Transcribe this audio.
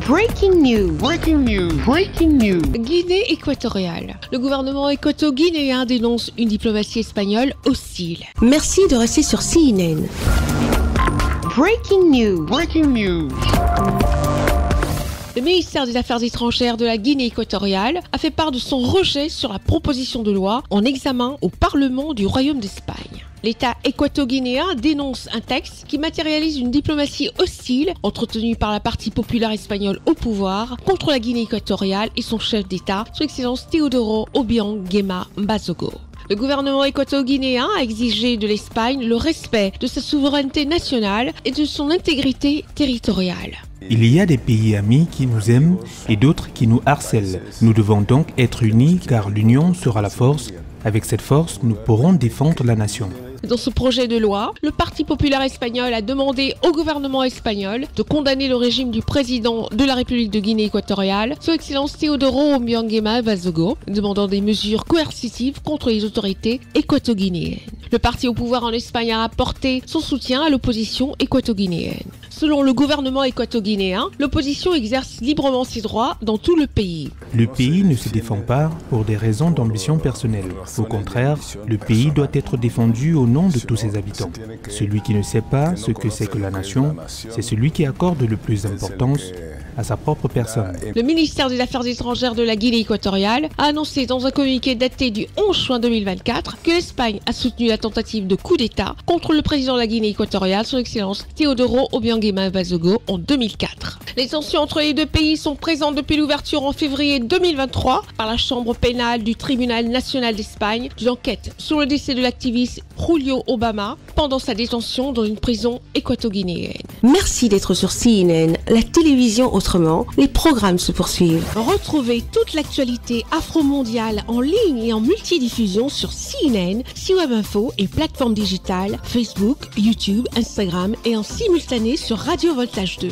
Breaking news. Breaking news. Breaking news. Guinée équatoriale. Le gouvernement équato-guinéen dénonce une diplomatie espagnole hostile. Merci de rester sur CNN. Breaking news. Breaking news. Le ministère des Affaires étrangères de la Guinée équatoriale a fait part de son rejet sur la proposition de loi en examen au Parlement du Royaume d'Espagne. L'État équato-guinéen dénonce un texte qui matérialise une diplomatie hostile entretenue par la partie populaire espagnole au pouvoir contre la Guinée équatoriale et son chef d'État, Son Excellence Teodoro Obiang Nguema Mbasogo. Le gouvernement équato-guinéen a exigé de l'Espagne le respect de sa souveraineté nationale et de son intégrité territoriale. Il y a des pays amis qui nous aiment et d'autres qui nous harcèlent. Nous devons donc être unis car l'union sera la force. Avec cette force, nous pourrons défendre la nation. Dans ce projet de loi, le Parti populaire espagnol a demandé au gouvernement espagnol de condamner le régime du président de la République de Guinée équatoriale, Son Excellence Teodoro Obiang Nguema Mbasogo, demandant des mesures coercitives contre les autorités équato-guinéennes. Le parti au pouvoir en Espagne a apporté son soutien à l'opposition équato-guinéenne. Selon le gouvernement équato-guinéen, l'opposition exerce librement ses droits dans tout le pays. Le pays ne se défend pas pour des raisons d'ambition personnelle. Au contraire, le pays doit être défendu au nom de tous ses habitants. Celui qui ne sait pas ce que c'est que la nation, c'est celui qui accorde le plus d'importance à sa propre personne. Le ministère des Affaires étrangères de la Guinée équatoriale a annoncé dans un communiqué daté du 11 juin 2024 que l'Espagne a soutenu la tentative de coup d'État contre le président de la Guinée équatoriale, Son Excellence Teodoro Obiang Nguema Mbasogo, en 2004. Les tensions entre les deux pays sont présentes depuis l'ouverture en février 2023 par la Chambre pénale du Tribunal national d'Espagne d'une enquête sur le décès de l'activiste Julio Obama pendant sa détention dans une prison équato-guinéenne. Merci d'être sur CNN, la télévision autrement. Les programmes se poursuivent. Retrouvez toute l'actualité afro-mondiale en ligne et en multidiffusion sur CNN, C-Web Info et plateformes digitales, Facebook, YouTube, Instagram et en simultané sur Radio Voltage 2.